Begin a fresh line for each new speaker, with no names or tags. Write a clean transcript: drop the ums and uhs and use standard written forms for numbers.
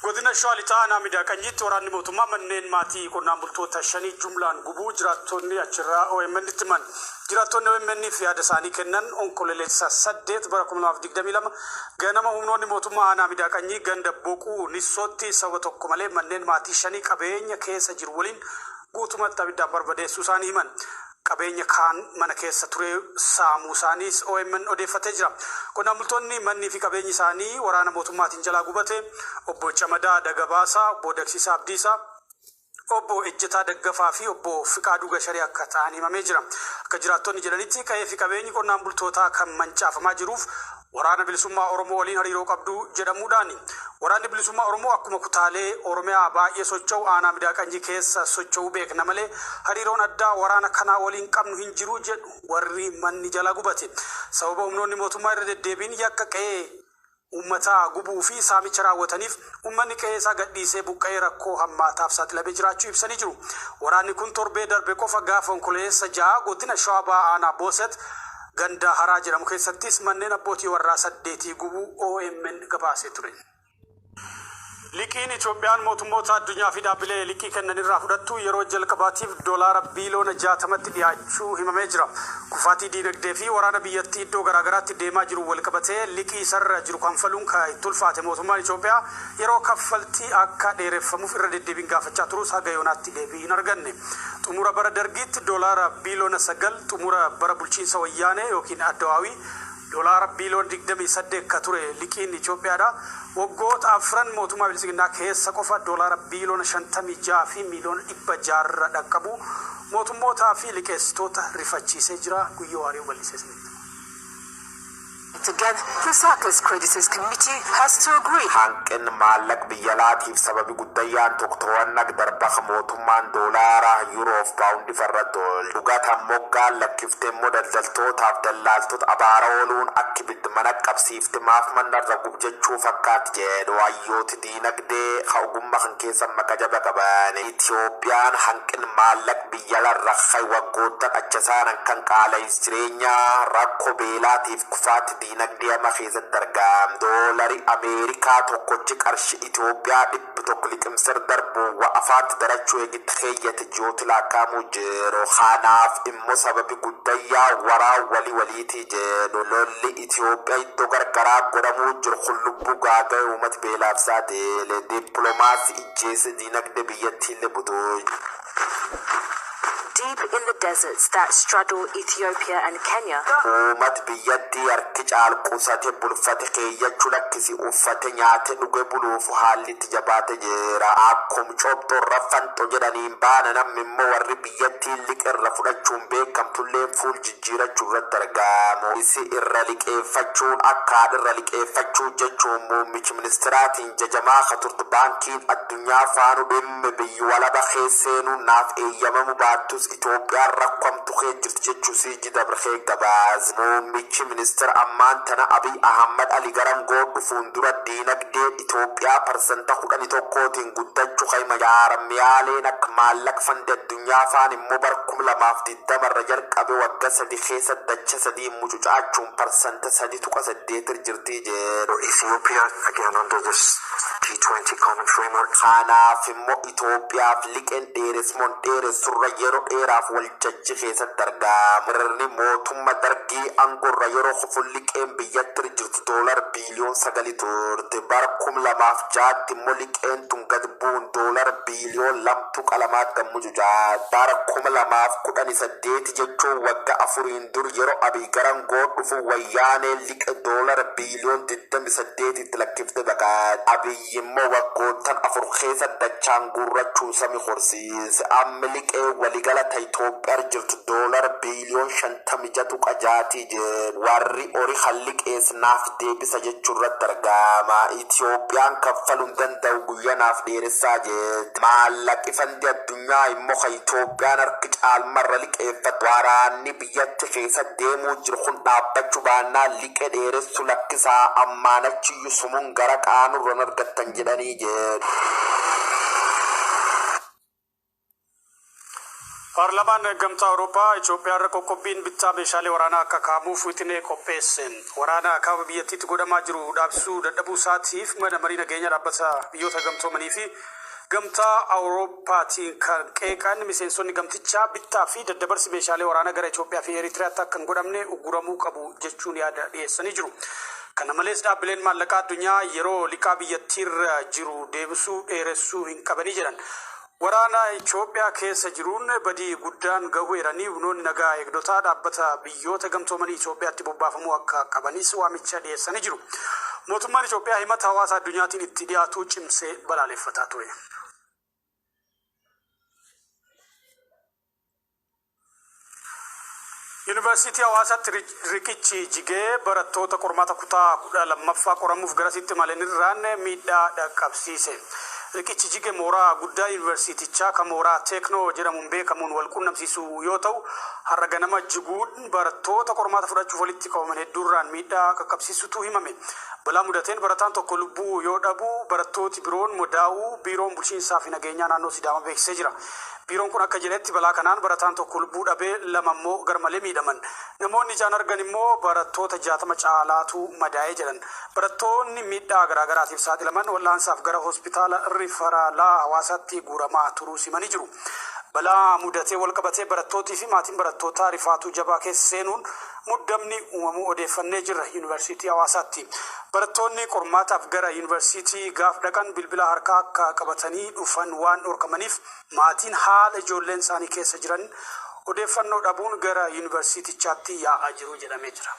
godina shawalixaa naamida qanyitti waraanni mootummaa manneen maatii qonnaan bultoota shanii jumlaan gubuu jiraattonni achirraa OMN itti himan. Jiraattonni OMN fi yaada isaanii kennan onkoleessa 8 bara 2022 ganama humnoonni mootummaa naamida qanyii ganda boquu nissootti sababa tokko malee manneen maatii shanii qabeenya keessa jiru waliin guutumatti abiddaan barbadeessuu isaanii himan. Qabeenya kaan mana keessa ture saamuu isaaniis OMN odeeffatee jira. Qonnaan bultoonni manni fi qabeenyi isaanii waraana mootummaatiin jalaa gubate obbo Camadaa Dagabaasaa, obbo Daksiisaa Abdiisaa, obbo Ejjetaa Daggafaa fi obbo Fiqaaduu Gasharee akka ta'an himamee jira. Akka jiraattonni jedhanitti qe'ee fi qabeenyi qonnaan bultootaa kan mancaafamaa jiruuf waraana bilisummaa Oromoo waliin hariiroo qabdu jedhamuudhaani. Waraanni bilisummaa Oromoo akkuma kutaalee Oromiyaa baay'ee socho'u aanaa midaaqanyi keessa socho'uu beekna malee hariiroon addaa waraana kanaa waliin qabnu hin jiru jedhu warri manni jala gubate. Sababa humnoonni mootummaa irra deddeebiin yakka qe'ee uummataa gubuu fi saamicha raawwataniif uummanni qe'ee isaa gadhiisee buqqa'ee rakkoo hammaataaf saaxilamee jiraachuu ibsanii jiru. Waraanni kun torbee darbe qofa gaafa onkoleessa 6 godina Shawaa Bahaa aanaa Booset ganda haraa jedhamu keessattis manneen abbootii warraa 8 gubuu OMN gabaasee ture. Liqiin Itoophiyaan mootummoota addunyaa fi dhaabbilee liqii kennan irraa fudhattu yeroo jalqabaatiif doolaara biiliyoona 60tti dhiyaachuu himamee jira. Kufaatii diinagdee fi waraana biyyattii iddoo garaagaraatti deemaa jiru walqabatee liqii isarra jiru kanfaluun kan itti ulfaate mootummaan Itoophiyaa yeroo kaffaltii akka dheereffamuuf irra deddeebiin gaafachaa turus haga yoonaatti deebii hin arganne. Xumura bara dargiitti doolaara biiliyoona 9, xumura bara bulchiinsa wayyaanee yookiin addawaawii doolaara biiliyoona 28 ka ture liqiin Itoophiyaadha. Waggoota afran mootummaa bilisiginaa keessa qofa doolaara biiliyoona 56 fi miiliyoona 600 dhaqqabu mootummootaa fi liqeessitoota rifachiisee jira. Guyyoo Waariyoo bal'isee
Again, the Sackers Creditors Committee has to agree.
Hanqin maallaq biyyalaatiif sababi guddayaan tokkoowwan darbaqa mootummaan doolaara yuuroof paawundi farratol dhugata moggaan lakkiftee immoo daldaltootaaf dallaaltota abaara ooluun akka ibiddi mana qabsiifte maaf mandarra gubjechuu fakkaatti jedhu hayyooti diinagdee ogummaa kan keessa maqaa jaba qaban. Itoophiyaan hanqin maallaq biyyalarra waggoota achasaanan kan qaala'insa jireenyaa rakkoo beelaatiif kufaatti diinagdee amma keessatti argama. Doolari Ameerikaa tokkochi qarshii Itoophiyaa 100 liqimsir darbu wa'afaatti darachuu eegitti keeyyate ji'oota lakkaa'amuu jiru. Kanaaf immoo sababi guddayyaa waraa waliitii jedhu lolli Itoophiyaa iddoo gargaraa godhamuu jiru kun lubbuu gaaga'e uummata beelaaf saaxile dippiloomaasii ijjeese diinagdee biyyattiillee butuu.
Deep in the deserts that straddle Ethiopia and Kenya,
uummata biyyattii harki caalqusate bulfate keeyyachuu lakkisi uffate nyaate dhuge buluuf haalli itti jabaate jira. Akkuma coobxoo raffanxoo jedhaniin baana namni immoo warri biyyattii liqirra fudhachuun beekamtullee fuul jijjiirachuu irratti argamu. Isi irra liqeeffachuun akkaan irra liqeeffachuu jechuun muummichi ministiraatiin jajamaa ka turte baankiin addunyaa faanu dhimma biyyi walaba keesseenuu naaf eeyyamamu baattus Itoophiyaan rakkamtu kee jirti jechuu siiji dabree gabaas. Muummichi ministeera ammaan tana Abiy Ahmad Ali garangoo dhufuun dura diinagdee Itoophiyaa % 11tiin guddachuu kayma jaarmiyaaleen akka maallaq fandi addunyaa faan immoo bara 2020 irra jalqabe waggaa 3 keessa dacha 3 mucucaachuun % 3.8 jirti jedhu.
Ethiopia again under this G20 common framework.
Kanaaf immoo Itoophiyaaf liqeen dheeressurra yeroo dheeraaf wal jajji keessatti argama. Irni mootummaa dargii aangorra yeroo kufuun liqeen biyyatti jirtu doolaara biiliyoon 9 turte. Bara 2006 immoo liqeen tun gad bu'uun doolaara biiliyoon 2.2 gammuju jaa. Bara 2018 jechuun waggaa 4 dur yeroo Abiy garangoo dhufu wayyaanee liqe doolaara biiliyoon 28 itti lakkifte baqaate. Abiy immoo waggoottan 4 keessa dachaan gurrachuun sami horsiise. Amma liqee waliigalata Itoophiyaa jirtu doolaara biiliyoon 56 qajaati jedhu. Warri horii halliqeesnaaf deebisa jechuun irratti argama. Itoophiyaan kaffaluu hin danda'u guyyanaaf dheeressaa jedhu. Maallaqi fandi addunyaa immoo kan Itoophiyaan harki caalmarra liqeeffatu. Waraanni biyyatti keessa deemuu jiru kun dhaabbachuu baannaan liqee dheeressuu lakkisaa ammaanachiyyuu sumuun gara qaanurran argattan jedhanii jedhu.
Paarlamaan gamtaa Awurooppaa Itoophiyaa irra qoqqobbiin bittaa meeshaalee waraanaa akka kaamuuf wixinee qopheesse. Waraana kaaba biyyattiitti godhamaa jiru dhaabsuu dadhabuu isaatiif mana marii nageenya dhaabbata biyyoota gamtoomanii fi gamtaa Awurooppaatiin kan qeeqan miseensonni gamtichaa bittaa fi daddabarsi meeshaalee waraanaa gara Itoophiyaa fi Eritiriyaatti akka hin godhamne ugguramuu qabu jechuun yaada dhiyeessanii jiru. Kana malees dhaabbileen maallaqaa addunyaa yeroo liqaa biyyattiirra jiru deebisuu dheeressuu hin qabanii jedhan. Waraana Itoophiyaa keessa jiruun badii guddaan gahuuranii humnoonni nagaa eegdotaa dhaabbata biyyoota gamtoomanii Itoophiyaatti bobbaafamuu akka qabanis waamicha dhiyeessanii jiru. Mootummaan Itoophiyaa himata hawaasa addunyaatiin itti dhiyaatu cimsee balaaleffataa ture. Yuunivarsiitii Hawaasaatti riqichi jigee barattoota qormaata kutaa 12ffaa qoramuuf garasitti malanirraan miidhaa dhaqqabsiise. Riqichi jige mooraa guddaa yuunivarsiitichaa kan mooraa teeknoo jedhamuun beekamuun wal quunnamsiisu yoo ta'u har'a ganama jiguun barattoota qormaata fudhachuuf walitti qabaman hedduurraan miidhaa qaqqabsiisutu himame. Balaa mudateen barataan tokko lubbuu yoo dhabu barattooti biroon madaa'uu biiroon bulchiinsaa fi nageenyaa naannoo Sidaamaa beeksisee jira. Biiroon kun akka jedhetti balaa kanaan barataan tokko lubbuu dhabee lama immoo garmalee miidhaman. Namoonni ijaan argan immoo barattoota 60 caalaatu madaa'ee jedhan. Barattoonni miidhaa garaagaraatiif saaxilaman wal'aansaaf gara hospitaala rifaraalaa Hawaasaatti guuramaa turuu simanii jiru. Balaa mudatee wal qabatee barattootii fi maatiin barattootaa rifaatuu jabaa keessa seenuun muddamni uumamuu odeeffannee jirra yuunivarsiitii Hawaasaatti. Barattoonni qormaataaf gara yuunivarsiitii gaaf dhaqan bilbila harkaa akka qabatanii dhufan waan dhorkamaniif maatiin haala ijoolleen isaanii keessa jiran odeeffannoo dhabuun gara yuunivarsiitichaatti yaa'aa jiru jedhamee jira.